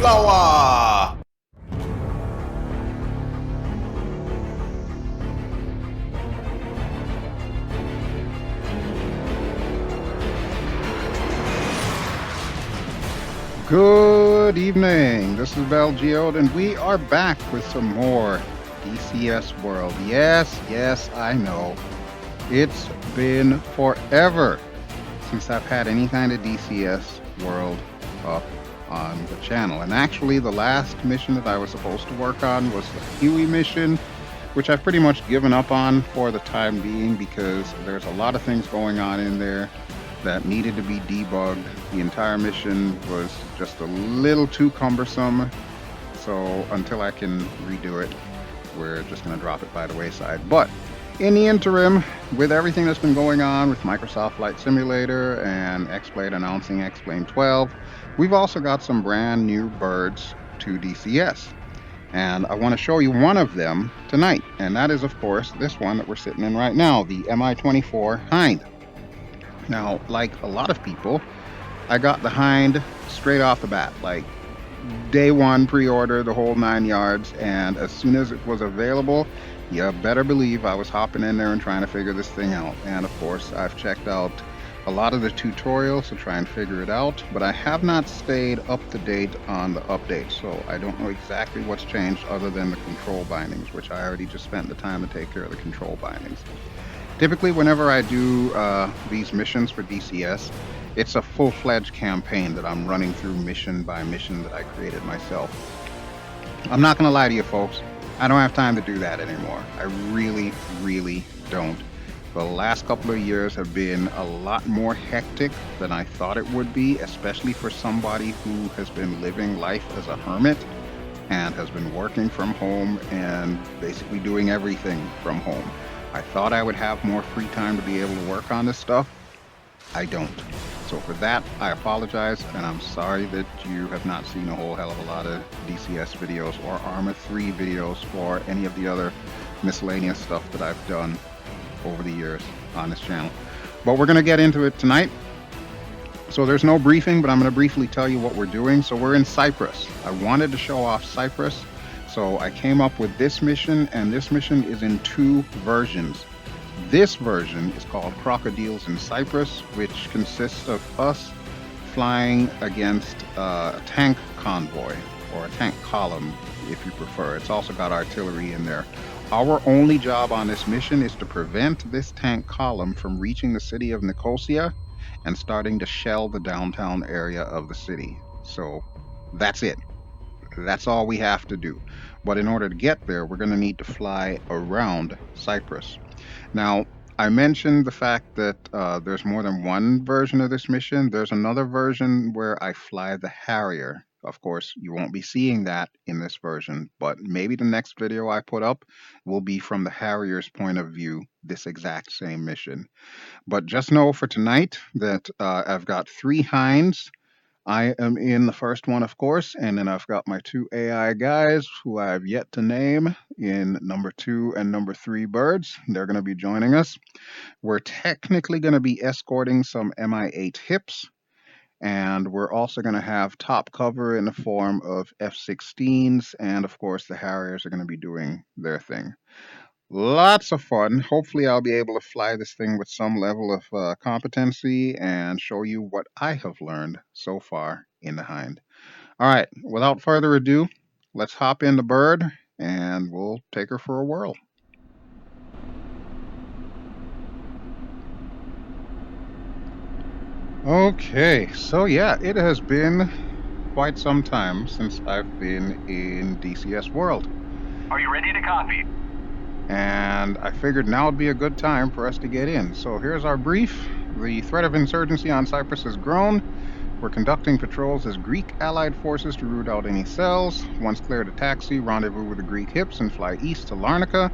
Boomflowah! Good evening, this is BelGeode, and we are back with some more DCS World. Yes, I know. It's been forever since I've had any kind of DCS World up on the channel. And actually, the last mission that I was supposed to work on was the Huey mission, which I've pretty much given up on for the time being because there's a lot of things going on in there that needed to be debugged. The entire mission was just a little too cumbersome, so until I can redo it, we're just going to drop it by the wayside. But in the interim, with everything that's been going on with Microsoft Flight Simulator and X-Plane announcing X-Plane 12, we've also got some brand new birds to DCS. And I want to show you one of them tonight, and that is, of course, this one that we're sitting in right now, the Mi-24 Hind. Now, like a lot of people, I got the Hind straight off the bat, like day one pre-order, the whole 9 yards, and as soon as it was available, you better believe I was hopping in there and trying to figure this thing out. And of course, I've checked out a lot of the tutorials to try and figure it out, but I have not stayed up to date on the updates, so I don't know exactly what's changed other than the control bindings, which I already just spent the time to take care of the control bindings. Typically, whenever I do these missions for DCS, it's a full-fledged campaign that I'm running through mission by mission that I created myself. I'm not going to lie to you folks, I don't have time to do that anymore. I really don't. The last couple of years have been a lot more hectic than I thought it would be, especially for somebody who has been living life as a hermit and has been working from home and basically doing everything from home. I thought I would have more free time to be able to work on this stuff. I don't. So for that, I apologize, and I'm sorry that you have not seen a whole hell of a lot of DCS videos or Arma 3 videos or any of the other miscellaneous stuff that I've done over the years on this channel. But we're going to get into it tonight. So there's no briefing, but I'm going to briefly tell you what we're doing. So we're in Cyprus. I wanted to show off Cyprus. So I came up with this mission, and this mission is in 2 versions. This version is called Krokodils In Cyprus, which consists of us flying against a tank convoy, or a tank column, if you prefer. It's also got artillery in there. Our only job on this mission is to prevent this tank column from reaching the city of Nicosia and starting to shell the downtown area of the city. So that's it. That's all we have to do. But in order to get there, we're going to need to fly around Cyprus. Now, I mentioned the fact that there's more than one version of this mission. There's another version where I fly the Harrier. Of course, you won't be seeing that in this version, but maybe the next video I put up will be from the Harrier's point of view, this exact same mission. But just know for tonight that I've got 3 Hinds. I am in the first one, of course, and then I've got my 2 AI guys who I've yet to name in number 2 and number 3 birds. They're going to be joining us. We're technically going to be escorting some Mi-8 hips, and we're also going to have top cover in the form of F-16s, and of course the Harriers are going to be doing their thing. Lots of fun. Hopefully I'll be able to fly this thing with some level of competency and show you what I have learned so far in the Hind. All right, without further ado, let's hop in the bird and we'll take her for a whirl. Okay, so yeah, it has been quite some time since I've been in DCS World. Are you ready to copy? And I figured now would be a good time for us to get in. So here's our brief. The threat of insurgency on Cyprus has grown. We're conducting patrols as Greek allied forces to root out any cells. Once cleared a taxi, rendezvous with the Greek hips and fly east to Larnaca.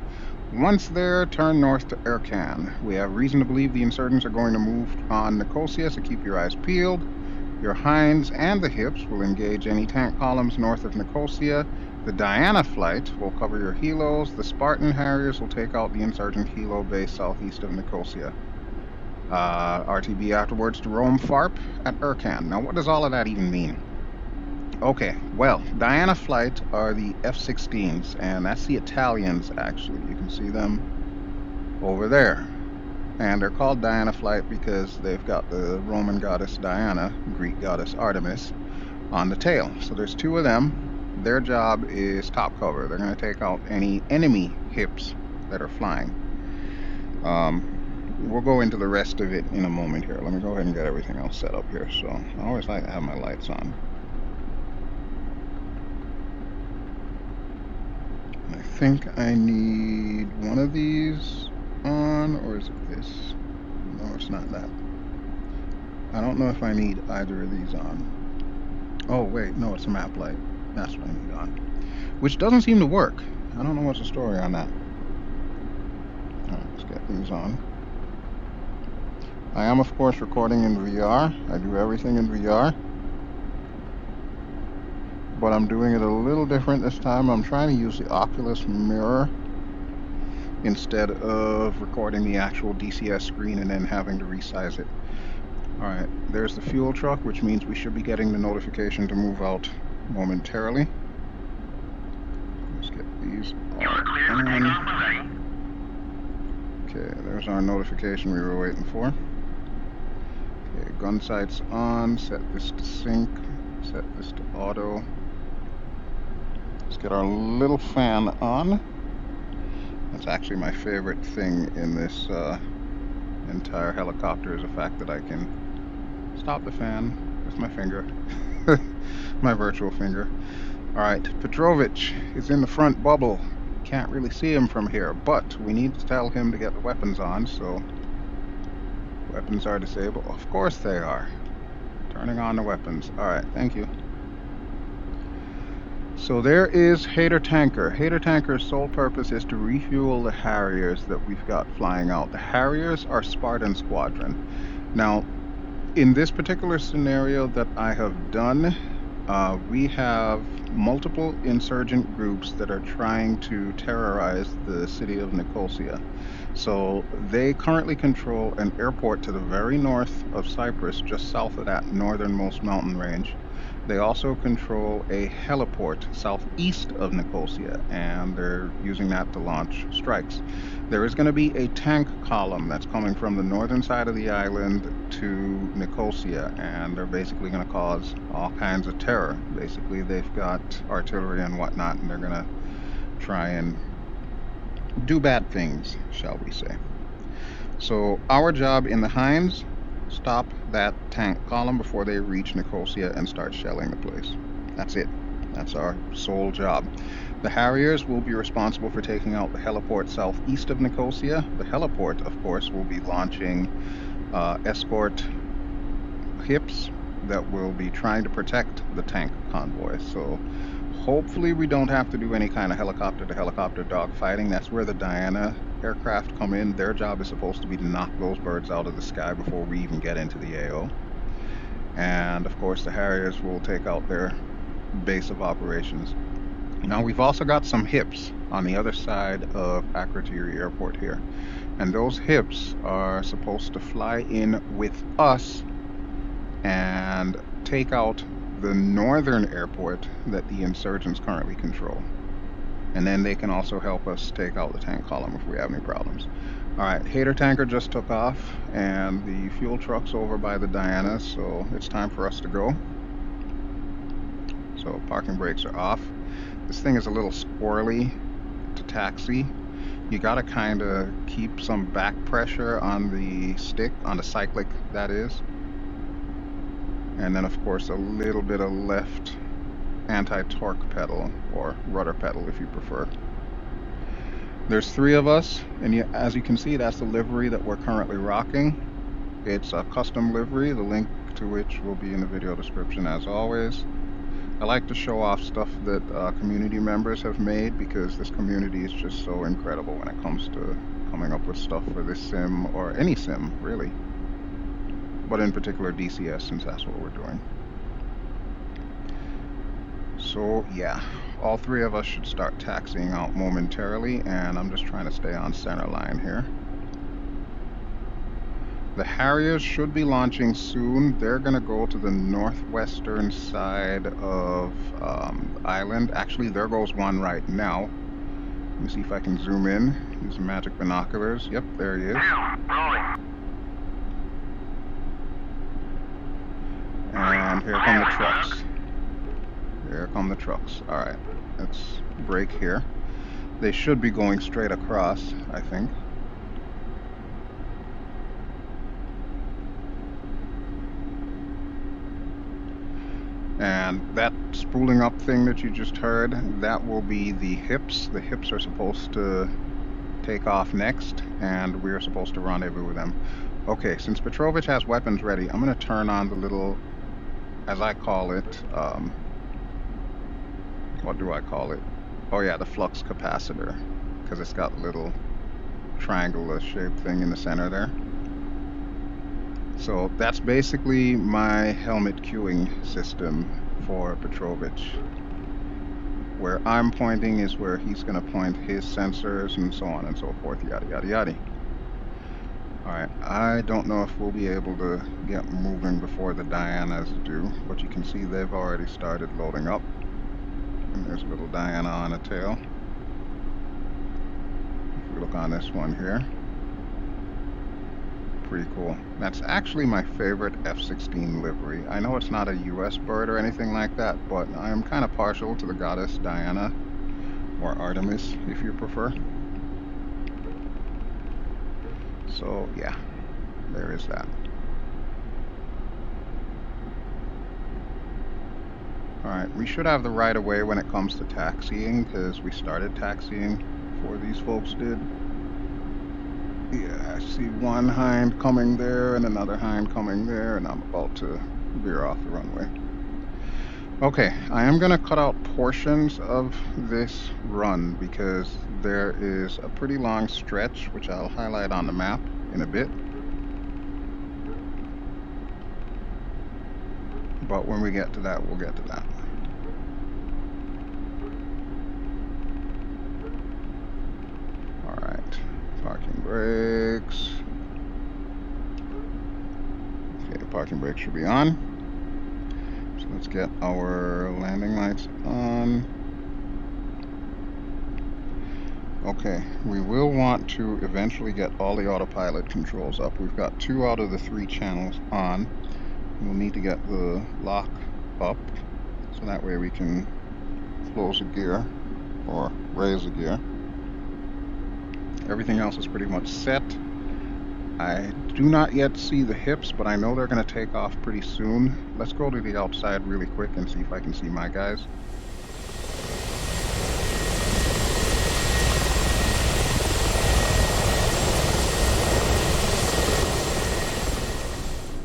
Once there, turn north to Erkan. We have reason to believe the insurgents are going to move on Nicosia, so keep your eyes peeled. Your Hinds and the hips will engage any tank columns north of Nicosia. The Diana flight will cover your helos. The Spartan Harriers will take out the insurgent helo base southeast of Nicosia. RTB afterwards to Rome Farp at Erkan. Now, what does all of that even mean? Okay, well, Diana Flight are the F-16s, and that's the Italians, actually. You can see them over there. And they're called Diana Flight because they've got the Roman goddess Diana, Greek goddess Artemis, on the tail. So there's two of them. Their job is top cover. They're going to take out any enemy hips that are flying. We'll go into the rest of it in a moment here. Let me go ahead and get everything else set up here. So I always like to have my lights on. I think I need one of these on, or is it this? No, it's not that. I don't know if I need either of these on. Oh wait, no, it's a map light. That's what I need on. Which doesn't seem to work. I don't know what's the story on that. Alright, let's get these on. I am, of course, recording in VR. I do everything in VR. But I'm doing it a little different this time. I'm trying to use the Oculus Mirror instead of recording the actual DCS screen and then having to resize it. Alright, there's the fuel truck, which means we should be getting the notification to move out momentarily. Let's get these all on. Okay, there's our notification we were waiting for. Okay, gun sights on, set this to sync, set this to auto. Let's get our little fan on. That's actually my favorite thing in this entire helicopter, is the fact that I can stop the fan with my finger, my virtual finger. Alright, Petrovich is in the front bubble. Can't really see him from here, but we need to tell him to get the weapons on, so weapons are disabled. Of course they are. Turning on the weapons. Alright, thank you. So there is Hater Tanker. Hater Tanker's sole purpose is to refuel the Harriers that we've got flying out. The Harriers are Spartan Squadron. Now, in this particular scenario that I have done, we have multiple insurgent groups that are trying to terrorize the city of Nicosia. So they currently control an airport to the very north of Cyprus, just south of that northernmost mountain range. They also control a heliport southeast of Nicosia, and they're using that to launch strikes. There is going to be a tank column that's coming from the northern side of the island to Nicosia, and they're basically going to cause all kinds of terror. Basically, they've got artillery and whatnot, and they're going to try and do bad things, shall we say. So our job in the Hinds, stop that tank column before they reach Nicosia and start shelling the place. That's it. That's our sole job. The Harriers will be responsible for taking out the heliport southeast of Nicosia. The heliport, of course, will be launching escort hips that will be trying to protect the tank convoy. So hopefully we don't have to do any kind of helicopter-to-helicopter dogfighting. That's where the Diana aircraft come in. Their job is supposed to be to knock those birds out of the sky before we even get into the AO. And of course the Harriers will take out their base of operations. Now we've also got some hips on the other side of Akrotiri Airport here. And those hips are supposed to fly in with us and take out the northern airport that the insurgents currently control. And then they can also help us take out the tank column if we have any problems. Alright, Hater Tanker just took off, and the fuel truck's over by the Diana, so it's time for us to go. So parking brakes are off. This thing is a little squirrely to taxi. You gotta kind of keep some back pressure on the stick, on the cyclic that is. And then of course a little bit of left anti-torque pedal, or rudder pedal if you prefer. There's 3 of us, and as you can see, that's the livery that we're currently rocking. It's a custom livery, the link to which will be in the video description as always. I like to show off stuff that community members have made, because this community is just so incredible when it comes to coming up with stuff for this sim, or any sim, really. But in particular DCS, since that's what we're doing. So yeah, all 3 of us should start taxiing out momentarily, and I'm just trying to stay on center line here. The Harriers should be launching soon. They're going to go to the northwestern side of the island. Actually, there goes one right now. Let me see if I can zoom in. Use magic binoculars. Yep, there he is. Rolling. And here come the trucks. Here come the trucks. All right, let's brake here. They should be going straight across, I think. And that spooling up thing that you just heard, that will be the hips. The hips are supposed to take off next, and we're supposed to rendezvous with them. Okay, since Petrovich has weapons ready, I'm going to turn on the little, as I call it, what do I call it? Oh yeah, the flux capacitor, because it's got a little triangular shaped thing in the center there. So that's basically my helmet queuing system for Petrovich. Where I'm pointing is where he's going to point his sensors and so on and so forth, yada yada yada. Alright, I don't know if we'll be able to get moving before the Dianas do, but you can see they've already started loading up. And there's a little Diana on a tail. If we look on this one here, pretty cool. That's actually my favorite F-16 livery. I know it's not a US bird or anything like that, but I'm kind of partial to the goddess Diana, or Artemis if you prefer. So yeah, there is that. Alright, we should have the right of way when it comes to taxiing, because we started taxiing before these folks did. Yeah, I see one hind coming there and another hind coming there, and I'm about to veer off the runway. Okay, I am going to cut out portions of this run because there is a pretty long stretch, which I'll highlight on the map in a bit. But when we get to that, we'll get to that. Alright, parking brakes. Okay, parking brakes should be on. So let's get our landing lights on. Okay, we will want to eventually get all the autopilot controls up. We've got 2 out of the 3 channels on. We'll need to get the lock up, so that way we can close a gear or raise a gear. Everything else is pretty much set. I do not yet see the hips, but I know they're going to take off pretty soon. Let's go to the outside really quick and see if I can see my guys.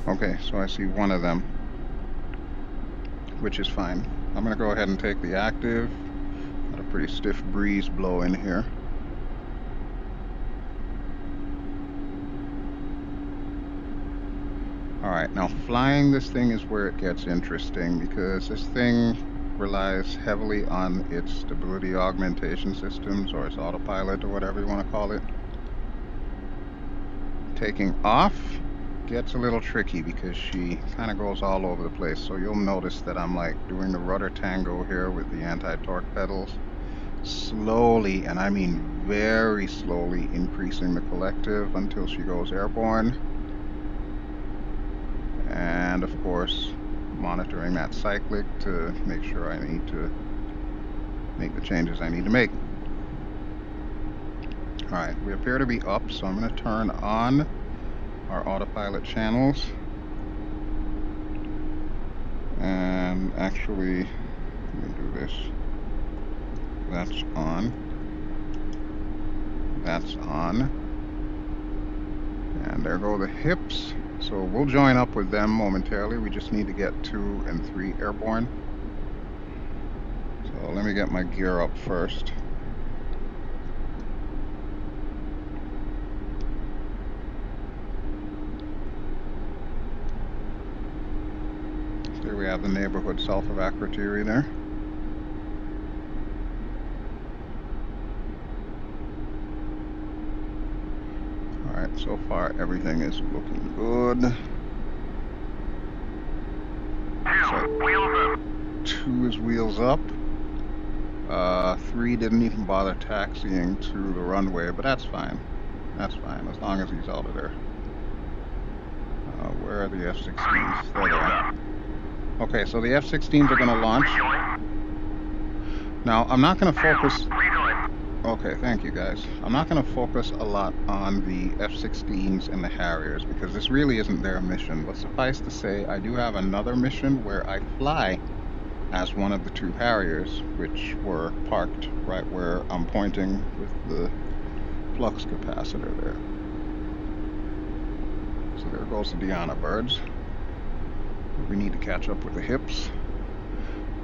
Okay, so I see one of them, which is fine. I'm going to go ahead and take the active. Got a pretty stiff breeze blowing here. Alright, now flying this thing is where it gets interesting, because this thing relies heavily on its stability augmentation systems, or its autopilot, or whatever you want to call it. Taking off gets a little tricky because she kind of goes all over the place. So you'll notice that I'm like doing the rudder tango here with the anti-torque pedals, slowly, and I mean very slowly, increasing the collective until she goes airborne. And of course monitoring that cyclic to make sure I need to make the changes I need to make. Alright, we appear to be up, so I'm going to turn on our autopilot channels. And actually, let me do this. That's on. That's on. And there go the hips. So we'll join up with them momentarily. We just need to get 2 and 3 airborne. So let me get my gear up first. There we have the neighborhood south of Akrotiri there. Alright, So far, everything is looking good. So, Wheels up. 2 is wheels up. 3 didn't even bother taxiing to the runway, but that's fine. That's fine, as long as he's out of there. Where are the F-16s? There they are. Okay, so the F-16s are going to launch. Now, I'm not going to focus... Okay, thank you guys. I'm not going to focus a lot on the F-16s and the Harriers because this really isn't their mission. But suffice to say, I do have another mission where I fly as one of the 2 Harriers, which were parked right where I'm pointing with the flux capacitor there. So there goes the Diana birds. We need to catch up with the hips.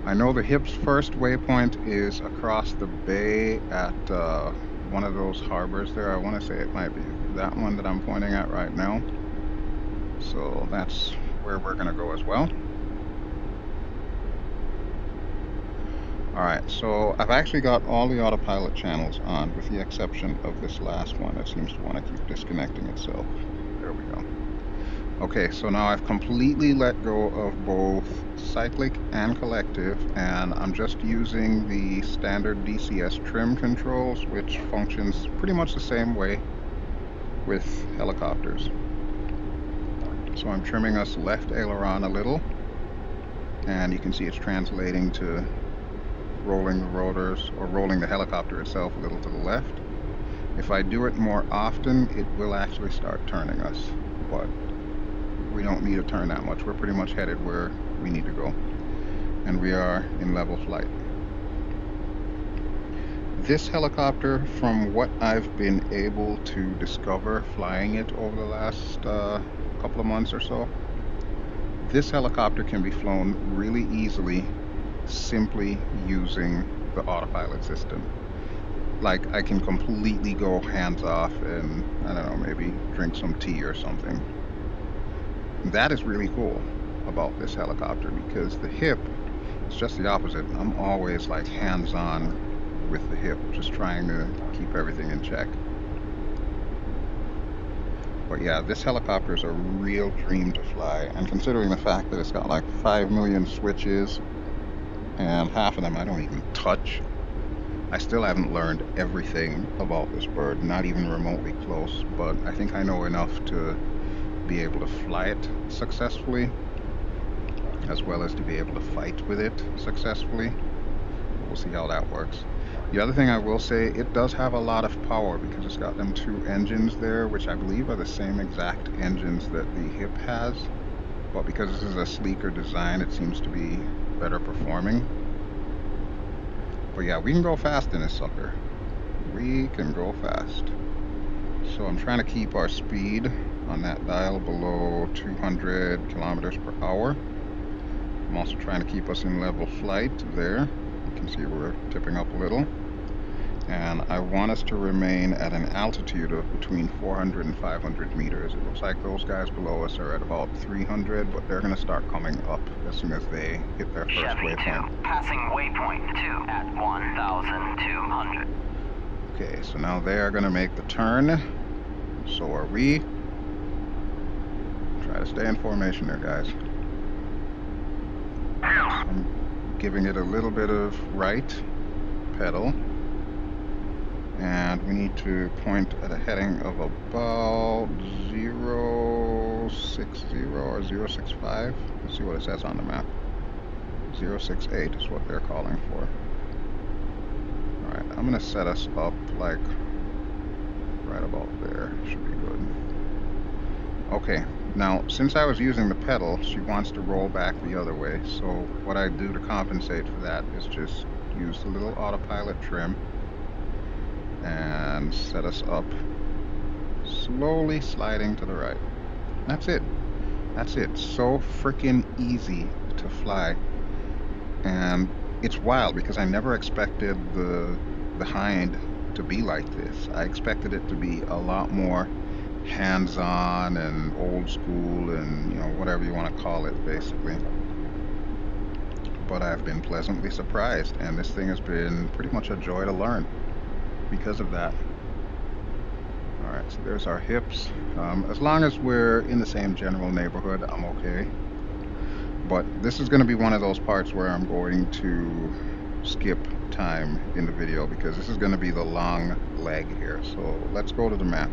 I know the hips' first waypoint is across the bay at one of those harbors there. I want to say it might be that one that I'm pointing at right now. So that's where we're going to go as well. Alright, so I've actually got all the autopilot channels on with the exception of this last one that seems to want to keep disconnecting itself. There we go. Okay, so now I've completely let go of both cyclic and collective, and I'm just using the standard DCS trim controls, which functions pretty much the same way with helicopters. So I'm trimming us left aileron a little, and you can see it's translating to rolling the rotors, or rolling the helicopter itself a little to the left. If I do it more often, it will actually start turning us, but we don't need to turn that much. We're pretty much headed where we need to go. And we are in level flight. This helicopter, from what I've been able to discover flying it over the last couple of months or so, this helicopter can be flown really easily simply using the autopilot system. Like, I can completely go hands off and, I don't know, maybe drink some tea or something. That is really cool about this helicopter because the hip is just the opposite. I'm always like hands-on with the hip, just trying to keep everything in check. But yeah, this helicopter is a real dream to fly, and considering the fact that it's got like 5 million switches and half of them I don't even touch, I still haven't learned everything about this bird, not even remotely close, but I think I know enough to be able to fly it successfully, as well as to be able to fight with it successfully. We'll see how that works. The other thing I will say, it does have a lot of power because it's got them 2 engines there, which I believe are the same exact engines that the hip has, but because this is a sleeker design, it seems to be better performing. But yeah, we can go fast in this sucker. We can go fast. So I'm trying to keep our speed on that dial below 200 kilometers per hour. I'm also trying to keep us in level flight there. You can see we're tipping up a little. And I want us to remain at an altitude of between 400 and 500 meters. It looks like those guys below us are at about 300, but they're going to start coming up as soon as they hit their first waypoint. Passing waypoint 2 at 1,200. Okay, so now they are going to make the turn. So are we. Try to stay in formation there, guys. I'm giving it a little bit of right pedal. And we need to point at a heading of about 060 or 065. Let's see what it says on the map. 068 is what they're calling for. Alright, I'm going to set us up like right about there. Should be good. Okay, now since I was using the pedal, she wants to roll back the other way. So what I do to compensate for that is just use the little autopilot trim and set us up, slowly sliding to the right. That's it. That's it. So freaking easy to fly. And it's wild because I never expected the Hind to be like this. I expected it to be a lot more hands-on and old school and, you know, whatever you want to call it, basically. But I've been pleasantly surprised, and this thing has been pretty much a joy to learn because of that. Alright, so there's our hips. As long as we're in the same general neighborhood, I'm okay. But this is going to be one of those parts where I'm going to skip time in the video because this is going to be the long leg here. So let's go to the map.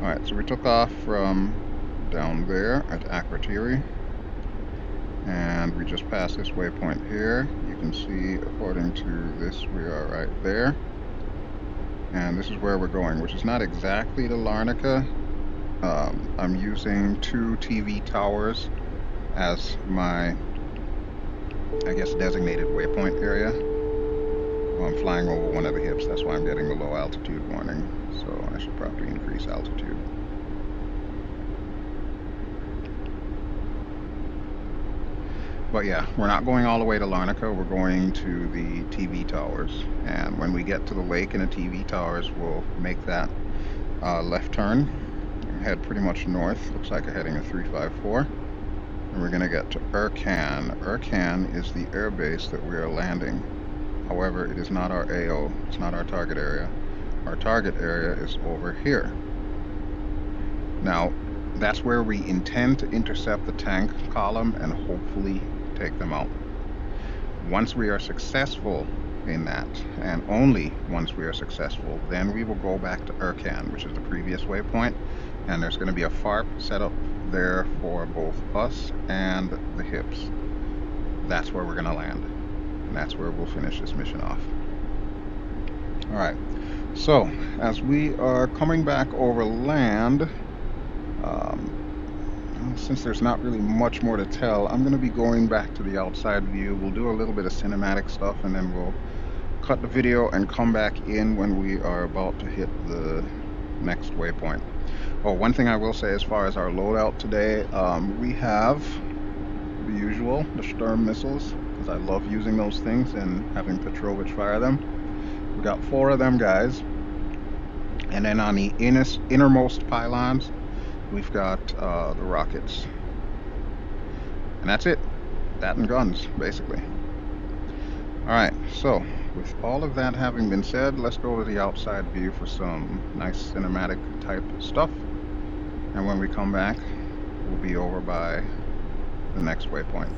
Alright, so we took off from down there at Akrotiri. And we just passed this waypoint here. You can see, according to this, we are right there. And this is where we're going, which is not exactly the Larnaca. I'm using 2 TV towers as my, I guess, designated waypoint area. Well, I'm flying over one of the hips, that's why I'm getting the low altitude warning. So I should probably increase altitude. But yeah, we're not going all the way to Larnaca, we're going to the TV towers. And when we get to the lake and the TV towers, we'll make that left turn and head pretty much north. Looks like we're heading a 354. And we're going to get to Urcan. Urcan is the air base that we are landing. However, it is not our AO. It's not our target area. Our target area is over here. Now, that's where we intend to intercept the tank column and hopefully take them out. Once we are successful in that, and only once we are successful, then we will go back to Urcan, which is the previous waypoint, and there's going to be a FARP set up there for both us and the hips. That's where we're going to land, and that's where we'll finish this mission off. Alright, so as we are coming back over land, since there's not really much more to tell, I'm going to be going back to the outside view. We'll do a little bit of cinematic stuff and then we'll cut the video and come back in when we are about to hit the next waypoint. Oh, one thing I will say as far as our loadout today, we have the usual, the Sturm missiles, because I love using those things and having Petrovich fire them. We got 4 of them guys, and then on the innermost pylons we've got the rockets, and that's it. That and guns, basically. Alright, so with all of that having been said, let's go to the outside view for some nice cinematic type stuff, and when we come back we'll be over by the next waypoint.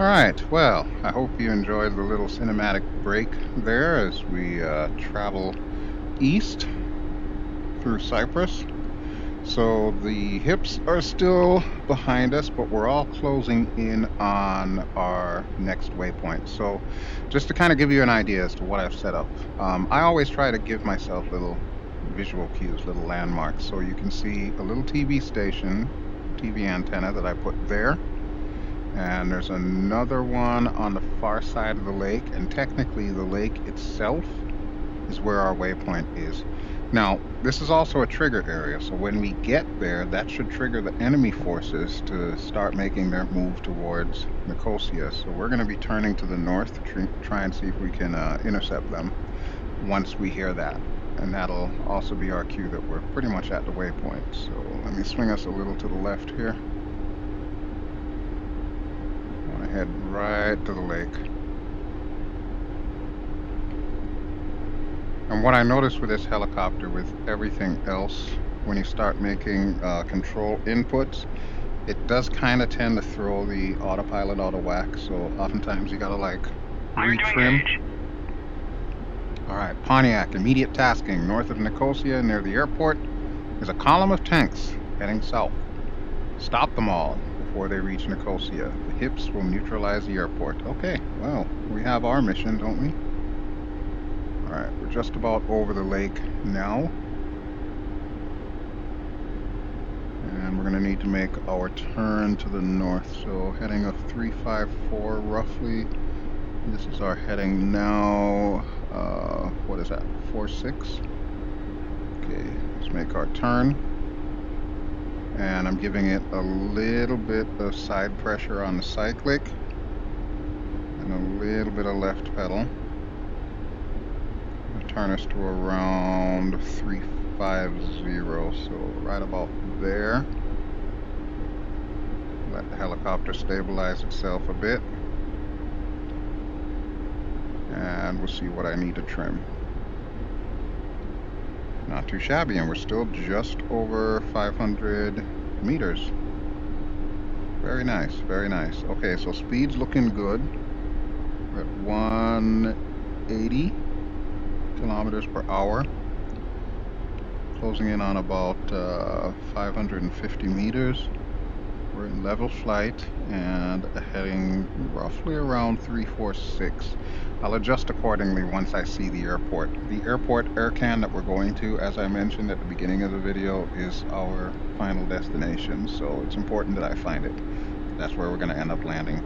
Alright, well, I hope you enjoyed the little cinematic break there as we travel east through Cyprus. So the hips are still behind us, but we're all closing in on our next waypoint. So just to kind of give you an idea as to what I've set up, I always try to give myself little visual cues, little landmarks. So you can see a little TV station, TV antenna that I put there. And there's another one on the far side of the lake, and technically the lake itself is where our waypoint is. Now, this is also a trigger area, so when we get there, that should trigger the enemy forces to start making their move towards Nicosia. So we're going to be turning to the north to try and see if we can intercept them once we hear that. And that'll also be our cue that we're pretty much at the waypoint. So let me swing us a little to the left here. Head right to the lake. And what I noticed with this helicopter, with everything else, when you start making control inputs, it does kind of tend to throw the autopilot out of whack. So oftentimes you gotta like retrim. Alright, Pontiac, immediate tasking. North of Nicosia, near the airport, is a column of tanks heading south. Stop them all before they reach Nicosia. The hips will neutralize the airport. Okay, well, we have our mission, don't we? Alright, we're just about over the lake now. And we're going to need to make our turn to the north. So heading of 354 roughly. This is our heading now. What is that? 46? Okay, let's make our turn. And I'm giving it a little bit of side pressure on the cyclic and a little bit of left pedal. I'll turn us to around 350, so right about there. Let the helicopter stabilize itself a bit. And we'll see what I need to trim. Not too shabby, and we're still just over 500 meters. Very nice, very nice. Okay, so speed's looking good. We're at 180 kilometers per hour. Closing in on about 550 meters. We're in level flight and heading roughly around 346. I'll adjust accordingly once I see the airport. The airport aircan that we're going to, as I mentioned at the beginning of the video, is our final destination, so it's important that I find it. That's where we're going to end up landing.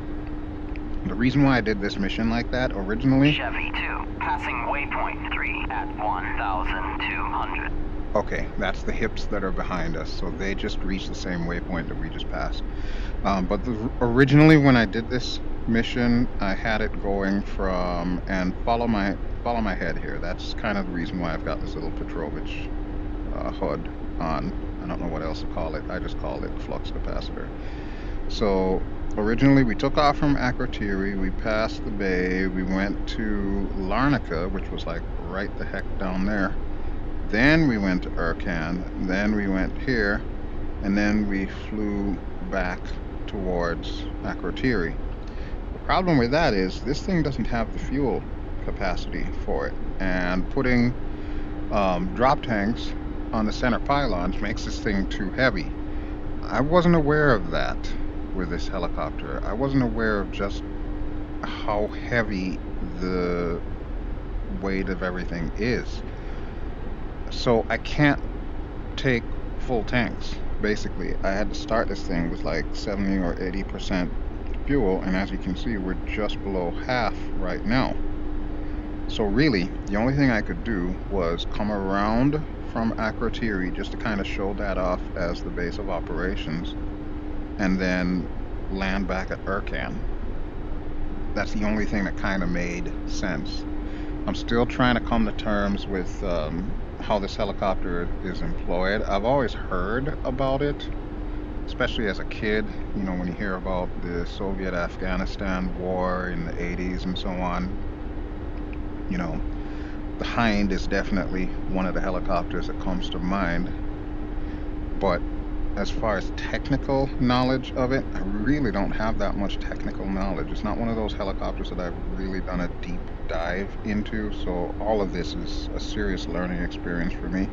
The reason why I did this mission like that originally... Chevy 2, passing waypoint 3 at 1,200. Okay, that's the hips that are behind us, so they just reached the same waypoint that we just passed. But originally when I did this mission, I had it going from, and follow my head here. That's kind of the reason why I've got this little Petrovich hood on. I don't know what else to call it. I just call it flux capacitor. So originally we took off from Akrotiri, we passed the bay, we went to Larnaca, which was like right the heck down there. Then we went to Urkan, then we went here, and then we flew back towards Akrotiri. The problem with that is this thing doesn't have the fuel capacity for it, and putting drop tanks on the center pylons makes this thing too heavy. I wasn't aware of that with this helicopter. I wasn't aware of just how heavy the weight of everything is. So I can't take full tanks, basically. I had to start this thing with like 70 or 80% fuel, and as you can see, we're just below half right now. So really, the only thing I could do was come around from Akrotiri just to kind of show that off as the base of operations, and then land back at Urkan. That's the only thing that kind of made sense. I'm still trying to come to terms with how this helicopter is employed. I've always heard about it, especially as a kid, you know, when you hear about the Soviet-Afghan war in the 80s and so on. You know, the Hind is definitely one of the helicopters that comes to mind. But as far as technical knowledge of it, I really don't have that much technical knowledge. It's not one of those helicopters that I've really done a deep dive into, so all of this is a serious learning experience for me.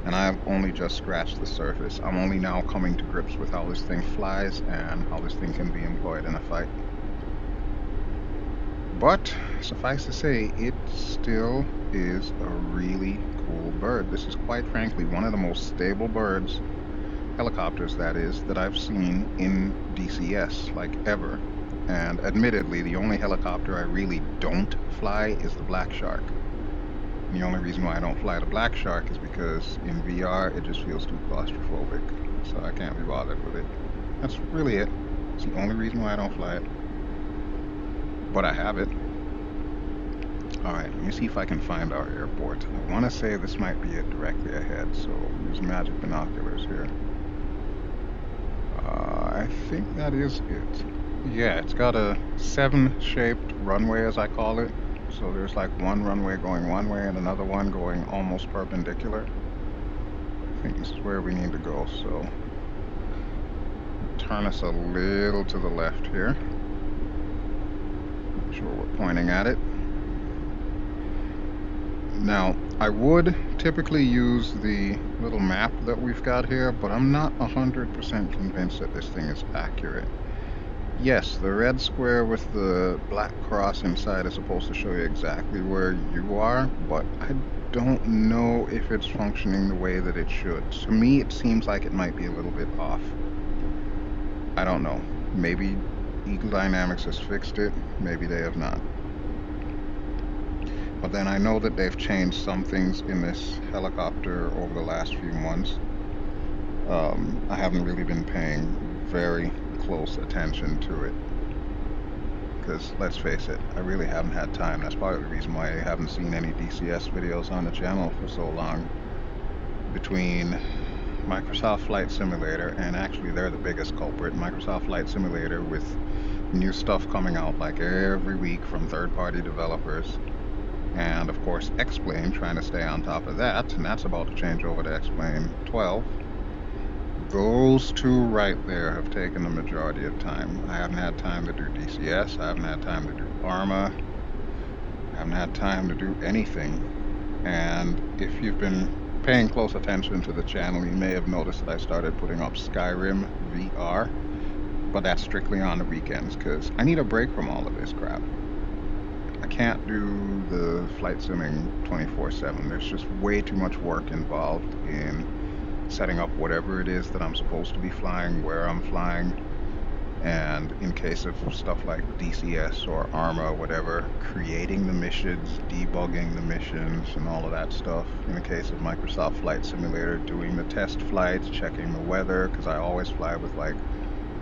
And I've only just scratched the surface. I'm only now coming to grips with how this thing flies and how this thing can be employed in a fight. But suffice to say, it still is a really cool bird. This is quite frankly one of the most stable birds, helicopters that is, that I've seen in DCS, like ever. And admittedly, the only helicopter I really don't fly is the Black Shark. And the only reason why I don't fly the Black Shark is because in VR it just feels too claustrophobic, so I can't be bothered with it. That's really it. It's the only reason why I don't fly it. But I have it. Alright, let me see if I can find our airport. I want to say this might be it directly ahead, so use magic binoculars here. I think that is it. Yeah, it's got a 7-shaped runway, as I call it. So there's like one runway going one way and another one going almost perpendicular. I think this is where we need to go, so turn us a little to the left here. Make sure we're pointing at it. Now, I would typically use the little map that we've got here, but I'm not 100% convinced that this thing is accurate. Yes, the red square with the black cross inside is supposed to show you exactly where you are, but I don't know if it's functioning the way that it should. To me, it seems like it might be a little bit off. I don't know. Maybe Eagle Dynamics has fixed it, maybe they have not. But then I know that they've changed some things in this helicopter over the last few months. I haven't really been paying very close attention to it, because let's face it, I really haven't had time. That's part of the reason why I haven't seen any DCS videos on the channel for so long. Between Microsoft Flight Simulator, and actually they're the biggest culprit, Microsoft Flight Simulator with new stuff coming out like every week from third-party developers, and of course X-Plane trying to stay on top of that, and that's about to change over to X-Plane 12. Those two right there have taken the majority of time. I haven't had time to do DCS, I haven't had time to do ARMA, I haven't had time to do anything. And if you've been paying close attention to the channel, you may have noticed that I started putting up Skyrim VR, but that's strictly on the weekends, because I need a break from all of this crap. I can't do the flight simming 24/7. There's just way too much work involved in setting up whatever it is that I'm supposed to be flying, where I'm flying, and in case of stuff like DCS or ARMA, whatever, creating the missions, debugging the missions, and all of that stuff. In the case of Microsoft Flight Simulator, doing the test flights, checking the weather, because I always fly with like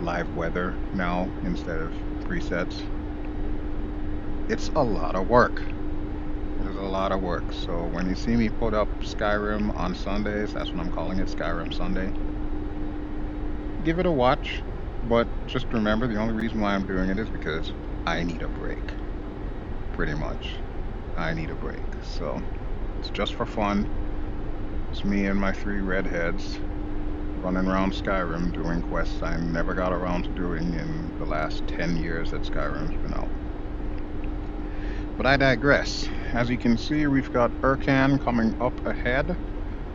live weather now instead of presets. It's a lot of work. There's a lot of work. So when you see me put up Skyrim on Sundays, that's what I'm calling it, Skyrim Sunday. Give it a watch, but just remember the only reason why I'm doing it is because I need a break. Pretty much. I need a break. So it's just for fun. It's me and my 3 redheads running around Skyrim doing quests I never got around to doing in the last 10 years that Skyrim's been out. But I digress. As you can see, we've got Urcan coming up ahead.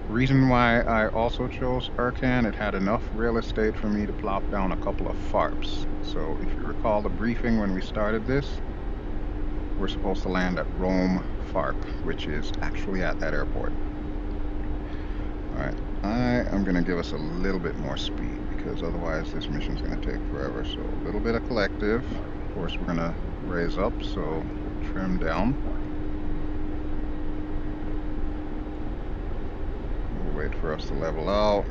Reason why I also chose Urcan, it had enough real estate for me to plop down a couple of FARPs. So if you recall the briefing when we started this, we're supposed to land at Rome FARP, which is actually at that airport. Alright, I am going to give us a little bit more speed, because otherwise this mission's going to take forever. So a little bit of collective. Of course we're going to raise up, so trim down. We'll wait for us to level out,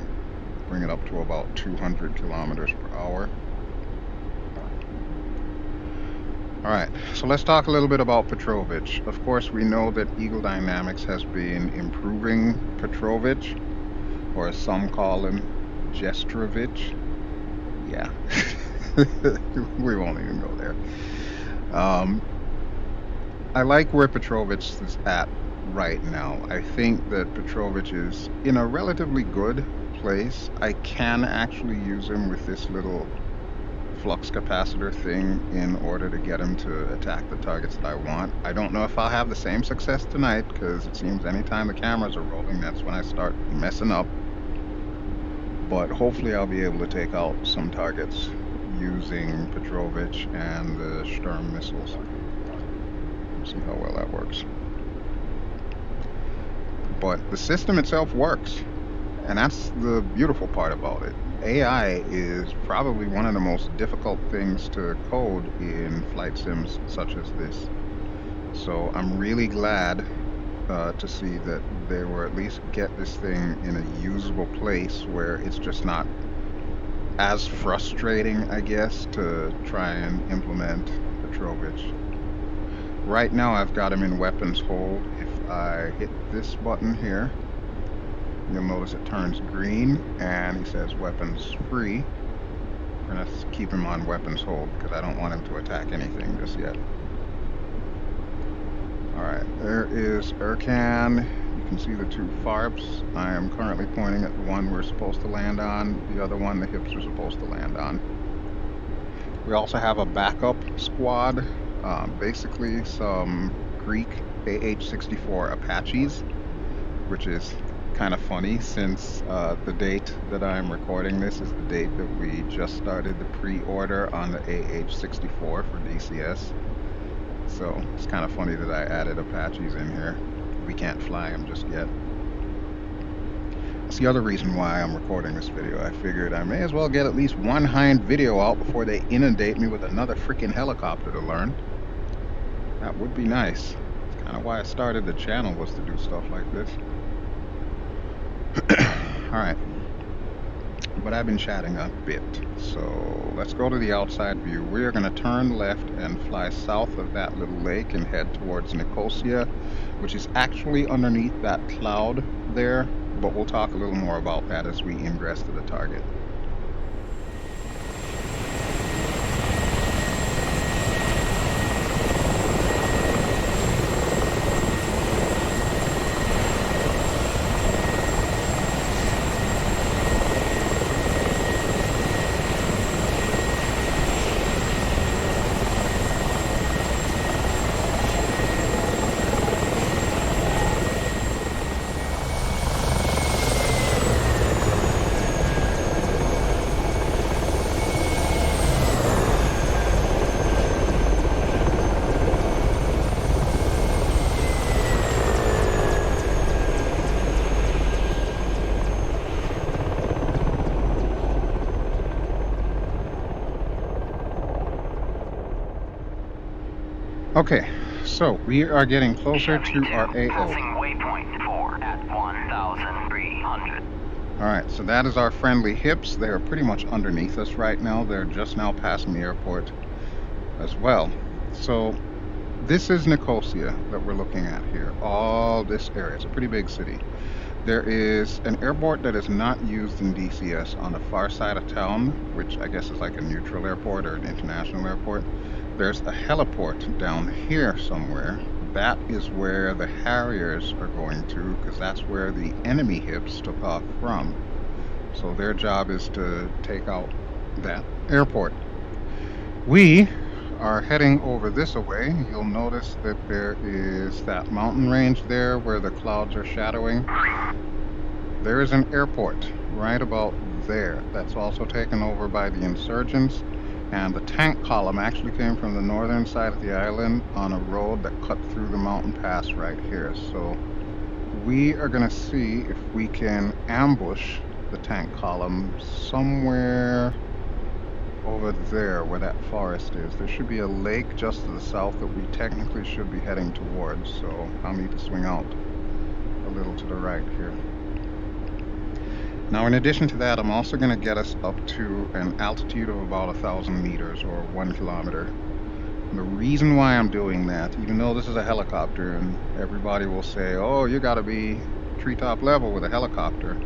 bring it up to about 200 kilometers per hour. Alright, so let's talk a little bit about Petrovich. Of course, we know that Eagle Dynamics has been improving Petrovich, or as some call him, Jestrovich. Yeah, we won't even go there. I like where Petrovich is at right now. I think that Petrovich is in a relatively good place. I can actually use him with this little flux capacitor thing in order to get him to attack the targets that I want. I don't know if I'll have the same success tonight, because it seems anytime the cameras are rolling, that's when I start messing up. But hopefully I'll be able to take out some targets using Petrovich and the Sturm missiles. We'll see how well that works. But the system itself works, and that's the beautiful part about it. AI is probably one of the most difficult things to code in flight sims such as this. So I'm really glad to see that they were at least get this thing in a usable place where it's just not as frustrating, I guess, to try and implement Petrovich. Right now I've got him in weapons hold. If I hit this button here, you'll notice it turns green and he says weapons free. We're gonna keep him on weapons hold because I don't want him to attack anything just yet. Alright, there is Erkan. You can see the two FARPs. I am currently pointing at the one we're supposed to land on, the other one the hips are supposed to land on. We also have a backup squad, basically some Greek AH-64 Apaches, which is kind of funny since the date that I'm recording this is the date that we just started the pre-order on the AH-64 for DCS. So it's kind of funny that I added Apaches in here. We can't fly them just yet. That's the other reason why I'm recording this video. I figured I may as well get at least one Hind video out before they inundate me with another freaking helicopter to learn. That would be nice. That's kind of why I started the channel, was to do stuff like this. Alright. But I've been chatting a bit, so let's go to the outside view. We are going to turn left and fly south of that little lake and head towards Nicosia, which is actually underneath that cloud there, but we'll talk a little more about that as we ingress to the target. Okay, so we are getting closer to our AO. Passing waypoint 4 at 1,300. Alright, so that is our friendly hips. They are pretty much underneath us right now. They're just now passing the airport as well. So this is Nicosia that we're looking at here. All this area. It's a pretty big city. There is an airport that is not used in DCS on the far side of town, which I guess is like a neutral airport or an international airport. There's a heliport down here somewhere. That is where the Harriers are going to, because that's where the enemy hips took off from. So their job is to take out that airport. We are heading over this way. You'll notice that there is that mountain range there where the clouds are shadowing. There is an airport right about there that's also taken over by the insurgents. And the tank column actually came from the northern side of the island on a road that cut through the mountain pass right here. So we are going to see if we can ambush the tank column somewhere over there where that forest is. There should be a lake just to the south that we technically should be heading towards. So I'll need to swing out a little to the right here. Now, in addition to that, I'm also going to get us up to an altitude of about 1,000 meters or 1 kilometer. And the reason why I'm doing that, even though this is a helicopter and everybody will say, oh, you got to be treetop level with a helicopter,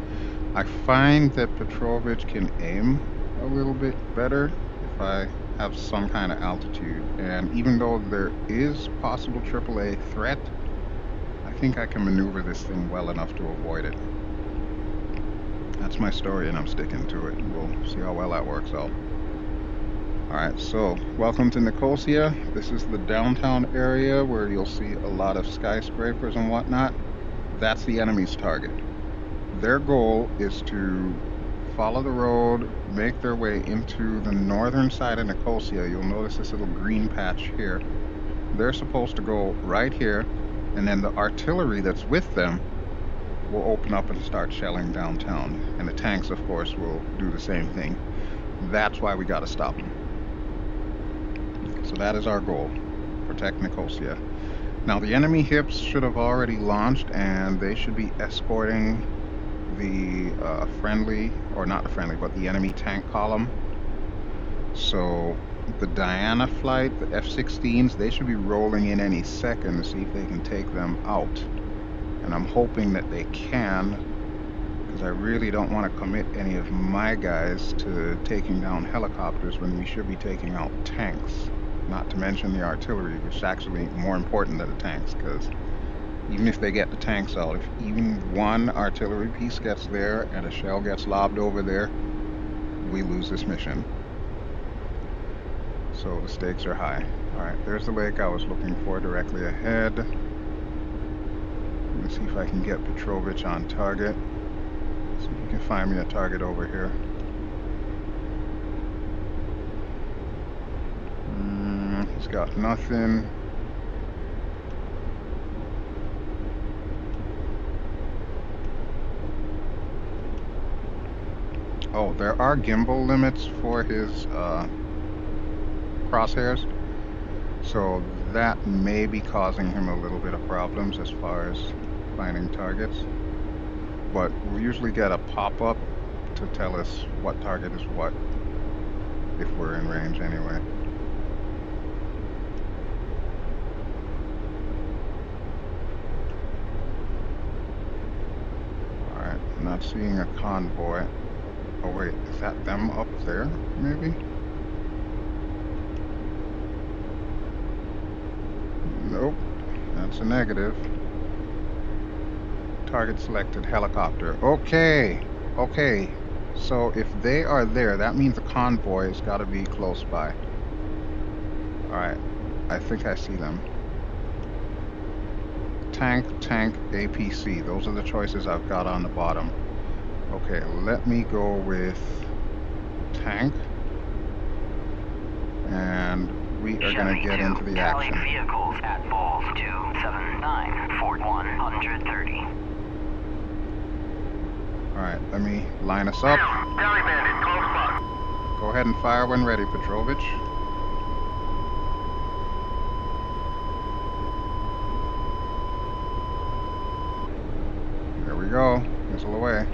I find that Petrovich can aim a little bit better if I have some kind of altitude. And even though there is possible AAA threat, I think I can maneuver this thing well enough to avoid it. That's my story, and I'm sticking to it. We'll see how well that works out. Alright, so welcome to Nicosia. This is the downtown area where you'll see a lot of skyscrapers and whatnot. That's the enemy's target. Their goal is to follow the road, make their way into the northern side of Nicosia. You'll notice this little green patch here. They're supposed to go right here, and then the artillery that's with them will open up and start shelling downtown. And the tanks, of course, will do the same thing. That's why we gotta stop them. So that is our goal, protect Nicosia. Now the enemy hips should have already launched, and they should be escorting the friendly, or not the friendly, but the enemy tank column. So the Diana flight, the F-16s, they should be rolling in any second to see if they can take them out. And I'm hoping that they can, because I really don't want to commit any of my guys to taking down helicopters when we should be taking out tanks. Not to mention the artillery, which is actually more important than the tanks, because even if they get the tanks out, if even one artillery piece gets there and a shell gets lobbed over there, we lose this mission. So the stakes are high. Alright, there's the lake I was looking for directly ahead. Let me see if I can get Petrovich on target. See if you can find me a target over here. He's got nothing. Oh, there are gimbal limits for his crosshairs, so that may be causing him a little bit of problems as far as finding targets. But we'll usually get a pop-up to tell us what target is what, if we're in range anyway. Alright, I'm not seeing a convoy. Oh wait, is that them up there, maybe? Nope, that's a negative. Target selected, helicopter. Okay, okay. So if they are there, that means the convoy has got to be close by. Alright, I think I see them. Tank, tank, APC. Those are the choices I've got on the bottom. Okay, let me go with tank. And we are going to get into the action. Vehicles at balls 279 for 130. Alright, let me line us up. Go ahead and fire when ready, Petrovich. There we go. Missile away.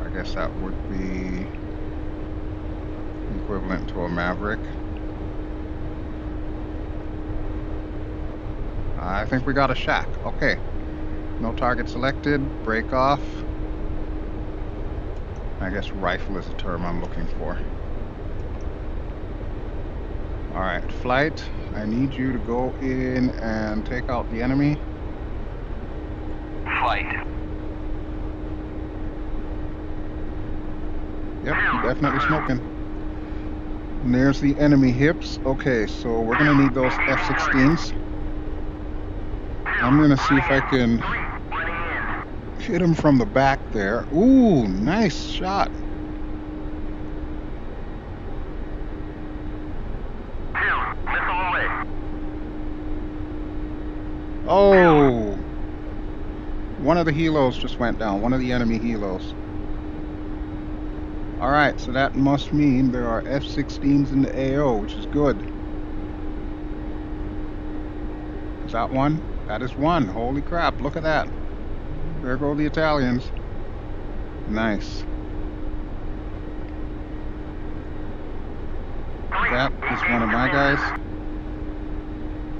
I guess that would be equivalent to a Maverick. I think we got a shack. Okay. No target selected. Break off. I guess rifle is the term I'm looking for. Alright, flight. I need you to go in and take out the enemy. Flight. Yep, definitely smoking. And there's the enemy hips. Okay, so we're gonna need those F-16s. I'm gonna see if I can hit him from the back there. Ooh, nice shot. Oh, one of the helos just went down. One of the enemy helos. Alright, so that must mean there are F-16s in the AO, which is good. Is that one? That is one. Holy crap, look at that. There go the Italians. Nice. That is one of my guys.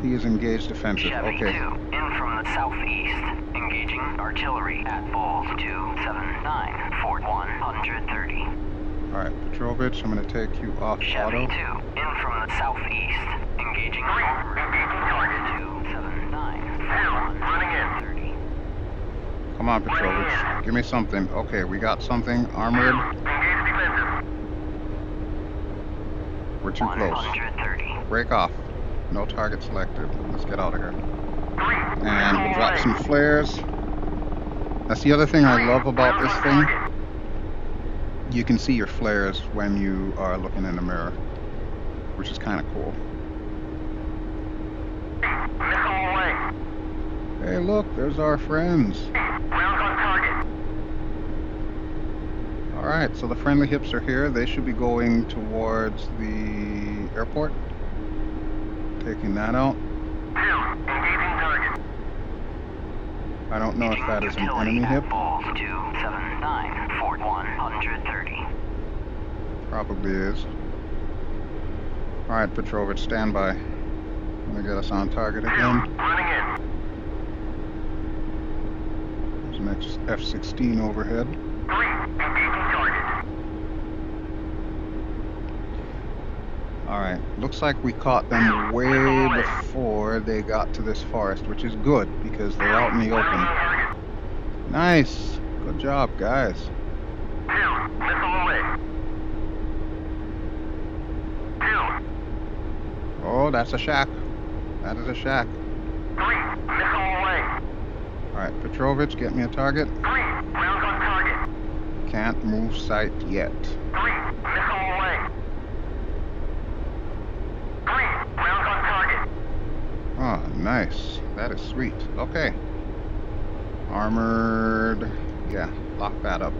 He is engaged defensive. Okay. In from the southeast. Engaging artillery at balls 279 for 130. Alright, Petrovich, I'm going to take you off Chevy auto. 2, in from the southeast. Engaging armored. 279 for 130. Come on, Petrovich. Give me something. Okay, we got something. Armored. We're too close. 130. Break off. No target selected. Let's get out of here. And we'll drop some flares. That's the other thing I love about this thing. You can see your flares when you are looking in the mirror, which is kind of cool. Hey, look, there's our friends. Alright, so the friendly hips are here. They should be going towards the airport. Taking that out. I don't know if that is an enemy hip. 279, Fort 130. Probably is. Alright, Petrovich, stand by. I'm gonna get us on target again. There's an F-16 overhead. Alright, looks like we caught them way before they got to this forest, which is good because they're out in the open. Nice! Good job, guys. Oh, that's a shack. That is a shack. Alright, Petrovich, get me a target. Can't move sight yet. Oh, nice. That is sweet. Okay. Armored. Yeah, lock that up.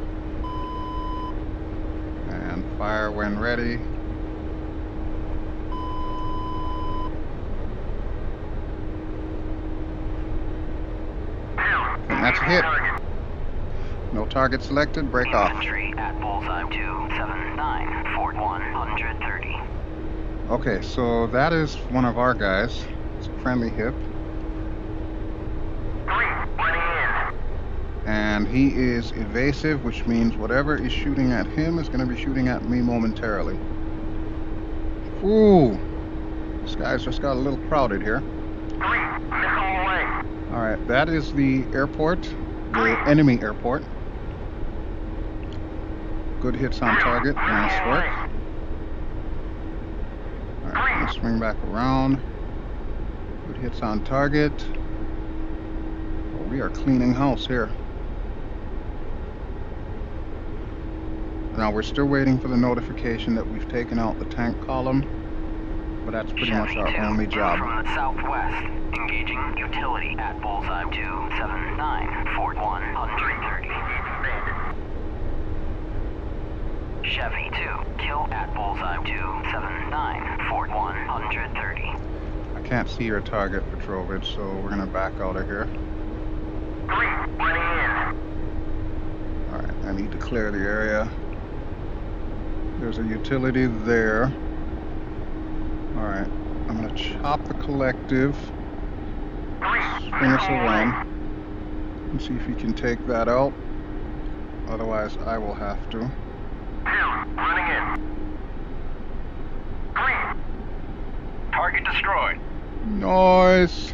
And fire when ready. And that's a hit. No target selected. Break off. Infantry at bullseye 279, Fort 130. Okay, so that is one of our guys. It's a friendly hip. And he is evasive, which means whatever is shooting at him is going to be shooting at me momentarily. Ooh! This guy's just got a little crowded here. Alright, that is the airport. The enemy airport. Good hits on target. Nice work. Alright, let's swing back around. Good hits on target. Oh, we are cleaning house here. Now we're still waiting for the notification that we've taken out the tank column, but that's pretty much our only job. From the southwest, engaging utility at bullseye 279, Fort 130. Chevy 2, kill at bullseye 279, Fort 130. I can't see your target, Petrovich, so we're gonna back out of here. Alright, I need to clear the area. There's a utility there. Alright, I'm gonna chop the collective. Swing us around. And see if we can take that out. Otherwise, I will have to. Target destroyed. Nice!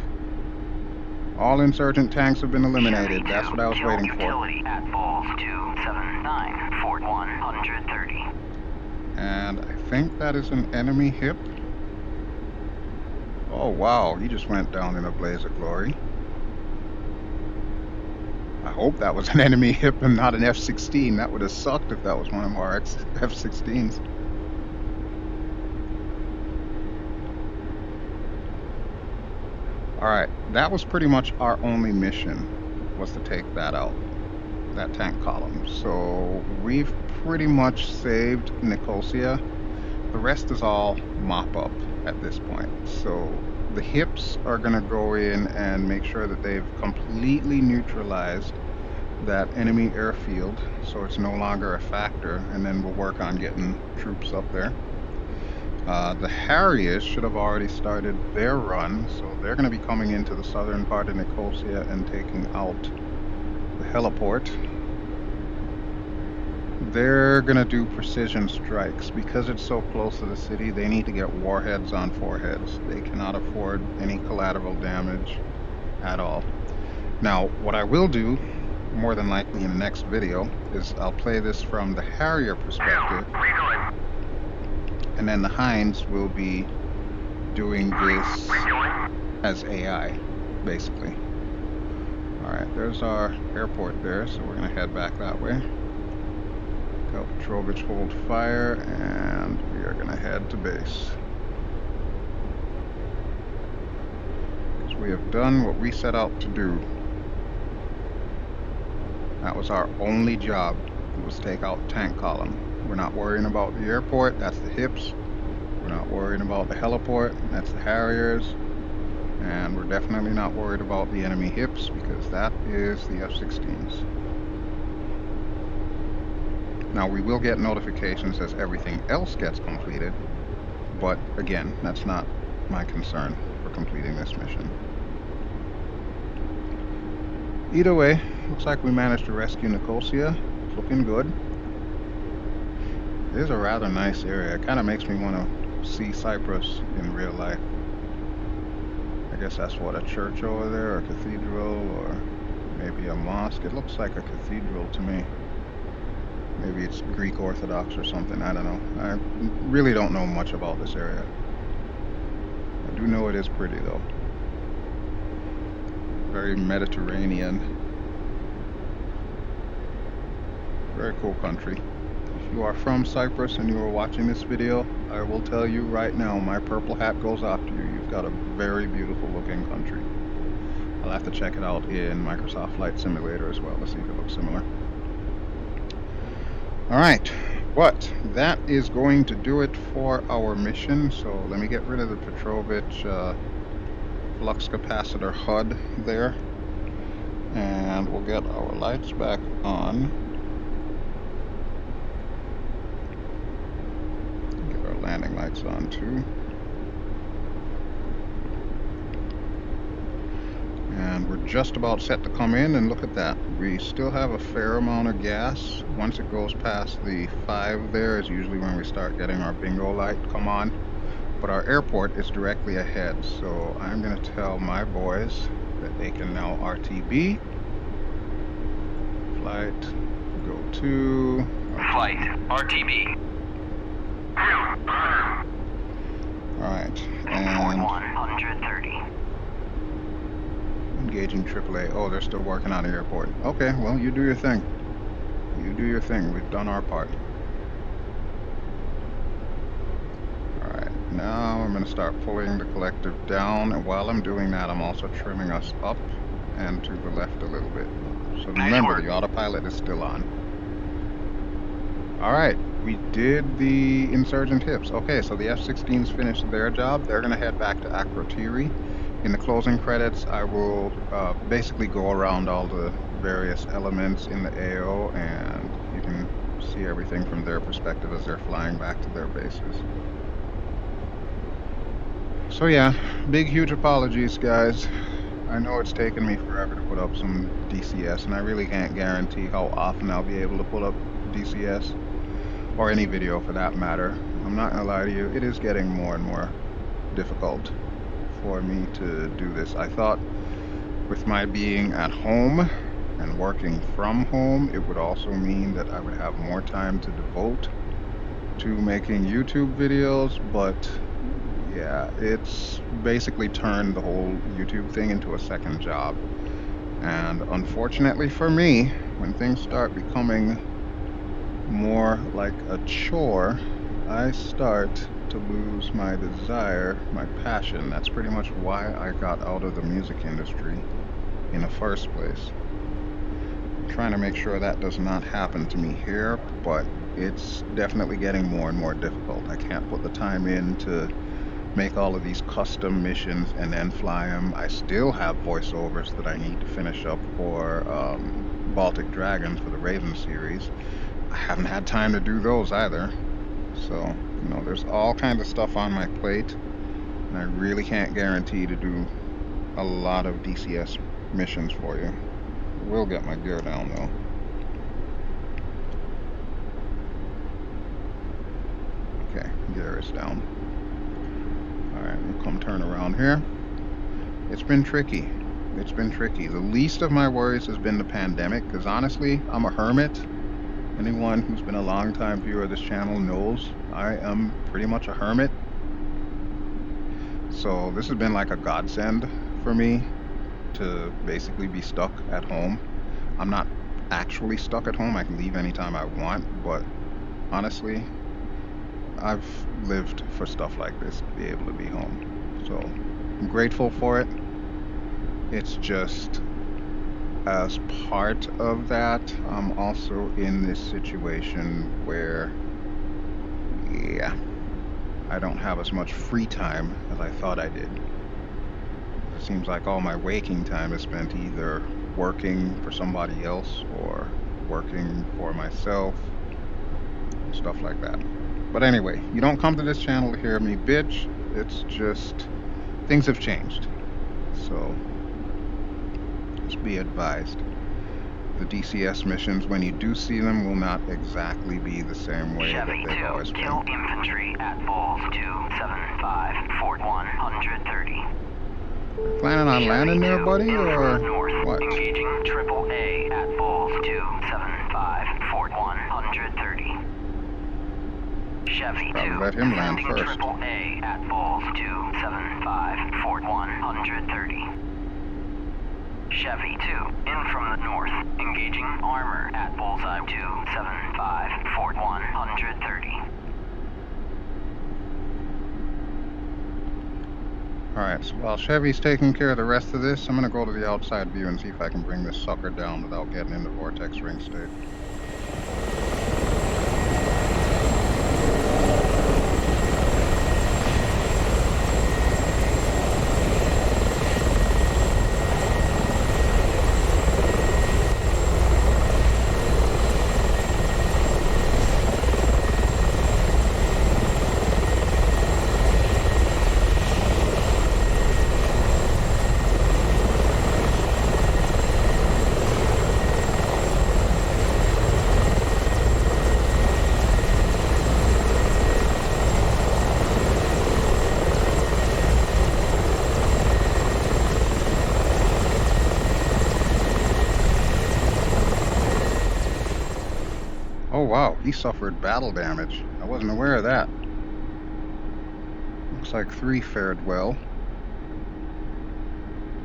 All insurgent tanks have been eliminated. That's what I was waiting for. Utility at Bulls 279, Fort 130. And I think that is an enemy hip. Oh wow, he just went down in a blaze of glory. I hope that was an enemy hip and not an F-16. That would have sucked if that was one of our F-16s. Alright, that was pretty much our only mission, was to take that out, that tank column. So we've pretty much saved Nicosia. The rest is all mop-up at this point. So the hips are going to go in and make sure that they've completely neutralized that enemy airfield, so it's no longer a factor, and then we'll work on getting troops up there. The Harriers should have already started their run, so they're going to be coming into the southern part of Nicosia and taking out the heliport. They're going to do precision strikes. Because it's so close to the city, they need to get warheads on foreheads. They cannot afford any collateral damage at all. Now, what I will do more than likely in the next video, is I'll play this from the Harrier perspective, and then the Hinds will be doing this as AI, basically. Alright, there's our airport there, so we're going to head back that way. Tell Petrovich hold fire, and we are going to head to base. Because we have done what we set out to do. That was our only job, was take out tank column. We're not worrying about the airport, that's the hips. We're not worrying about the heliport, that's the Harriers. And we're definitely not worried about the enemy hips, because that is the F-16s. Now we will get notifications as everything else gets completed, but again, that's not my concern for completing this mission. Either way, looks like we managed to rescue Nicosia. It's looking good. It is a rather nice area. It kind of makes me want to see Cyprus in real life. I guess that's what, a church over there, or a cathedral, or maybe a mosque. It looks like a cathedral to me. Maybe it's Greek Orthodox or something, I don't know. I really don't know much about this area. I do know it is pretty though. Very Mediterranean. Very cool country. If you are from Cyprus and you are watching this video, I will tell you right now, my purple hat goes off to you. You've got a very beautiful looking country. I'll have to check it out in Microsoft Flight Simulator as well to see if it looks similar. Alright, but that is going to do it for our mission. So let me get rid of the Petrovich flux capacitor HUD there. And we'll get our lights back on. Get our landing lights on too. And we're just about set to come in, and look at that. We still have a fair amount of gas. Once it goes past the 5 there is usually when we start getting our bingo light come on. But our airport is directly ahead, so I'm going to tell my boys that they can now RTB. Flight, go to... Flight, RTB. Alright, and... 130. Engaging AAA. Oh, they're still working on the airport. Okay, well, you do your thing. You do your thing. We've done our part. Alright, now I'm going to start pulling the collective down, and while I'm doing that, I'm also trimming us up and to the left a little bit. So remember, the autopilot is still on. Alright, we did the insurgent hips. Okay, so the F-16s finished their job. They're going to head back to Akrotiri. In the closing credits, I will basically go around all the various elements in the AO, and you can see everything from their perspective as they're flying back to their bases. So yeah, big huge apologies guys. I know it's taken me forever to put up some DCS, and I really can't guarantee how often I'll be able to put up DCS, or any video for that matter. I'm not gonna lie to you, it is getting more and more difficult for me to do this. I thought with my being at home and working from home, it would also mean that I would have more time to devote to making YouTube videos, but yeah, it's basically turned the whole YouTube thing into a second job. And unfortunately for me, when things start becoming more like a chore, I start to lose my desire, my passion. That's pretty much why I got out of the music industry in the first place. I'm trying to make sure that does not happen to me here, but it's definitely getting more and more difficult. I can't put the time in to make all of these custom missions and then fly them. I still have voiceovers that I need to finish up for Baltic Dragons for the Raven series. I haven't had time to do those either. So, you know, there's all kinds of stuff on my plate, and I really can't guarantee to do a lot of DCS missions for you. I will get my gear down though. Okay, gear is down. Alright, we'll come turn around here. It's been tricky. It's been tricky. The least of my worries has been the pandemic, because honestly, I'm a hermit. Anyone who's been a long-time viewer of this channel knows I am pretty much a hermit. So this has been like a godsend for me to basically be stuck at home. I'm not actually stuck at home. I can leave anytime I want, but honestly, I've lived for stuff like this to be able to be home. So I'm grateful for it. It's just as part of that, I'm also in this situation where, yeah, I don't have as much free time as I thought I did. It seems like all my waking time is spent either working for somebody else or working for myself, stuff like that. But anyway, you don't come to this channel to hear me bitch. It's just things have changed. So just be advised. The DCS missions, when you do see them, will not exactly be the same way that they've always been. Kill infantry at Bulls 275, Fort 130. Planning on landing there, buddy, or north, what? Engaging AAA at Bulls 275, Fort 130. Chevy 2, Let him land first. AAA at Bulls 275, Fort 130. Chevy 2, in from the north, engaging armor at Bullseye 275, Fort 130. Alright, so while Chevy's taking care of the rest of this, I'm going to go to the outside view and see if I can bring this sucker down without getting into vortex ring state. Oh wow, he suffered battle damage. I wasn't aware of that. Looks like 3 fared well.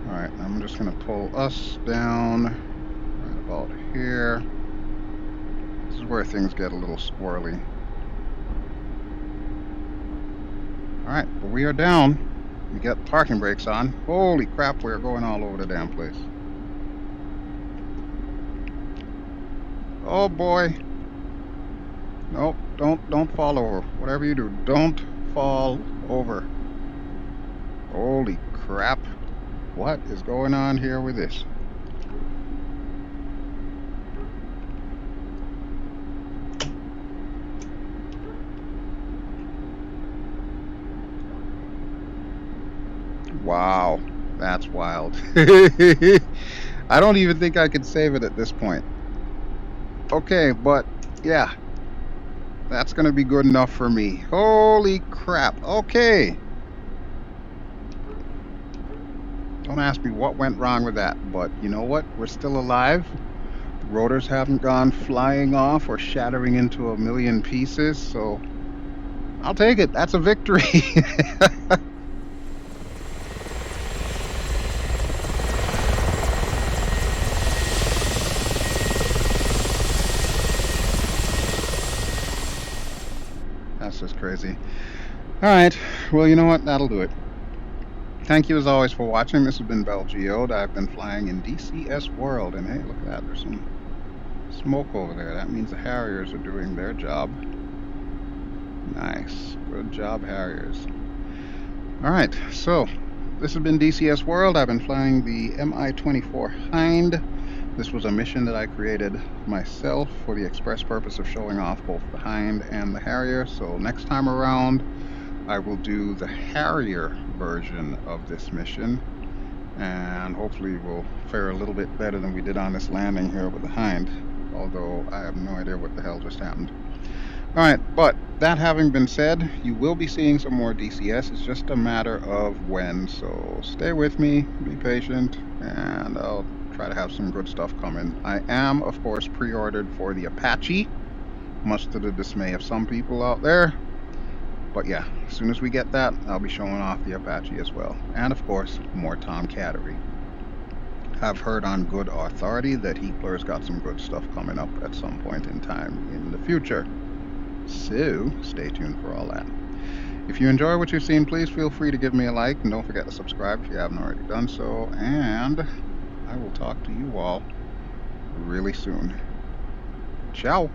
Alright, I'm just going to pull us down right about here. This is where things get a little squirrely. Alright, but we are down. We got parking brakes on. Holy crap, we're going all over the damn place. Oh boy. Nope, don't fall over. Whatever you do, don't fall over. Holy crap. What is going on here with this? Wow, that's wild. I don't even think I could save it at this point. Okay, but yeah. That's going to be good enough for me. Holy crap. Okay. Don't ask me what went wrong with that, but you know what? We're still alive. The rotors haven't gone flying off or shattering into a million pieces, so I'll take it. That's a victory. That's just crazy. Alright, well, you know what? That'll do it. Thank you as always for watching. This has been BelGeode. I've been flying in DCS World, and hey, look at that. There's some smoke over there. That means the Harriers are doing their job. Nice. Good job, Harriers. Alright, so this has been DCS World. I've been flying the Mi-24 Hind. This was a mission that I created myself for the express purpose of showing off both the Hind and the Harrier. So next time around, I will do the Harrier version of this mission, and hopefully we'll fare a little bit better than we did on this landing here with the Hind, although I have no idea what the hell just happened. Alright, but that having been said, you will be seeing some more DCS. It's just a matter of when, so stay with me, be patient, and I'll try to have some good stuff coming. I am, of course, pre-ordered for the Apache, much to the dismay of some people out there. But yeah, as soon as we get that, I'll be showing off the Apache as well. And of course, more Tomcattery. I've heard on good authority that Heatblur's got some good stuff coming up at some point in time in the future. So, stay tuned for all that. If you enjoy what you've seen, please feel free to give me a like, and don't forget to subscribe if you haven't already done so, and I will talk to you all really soon. Ciao!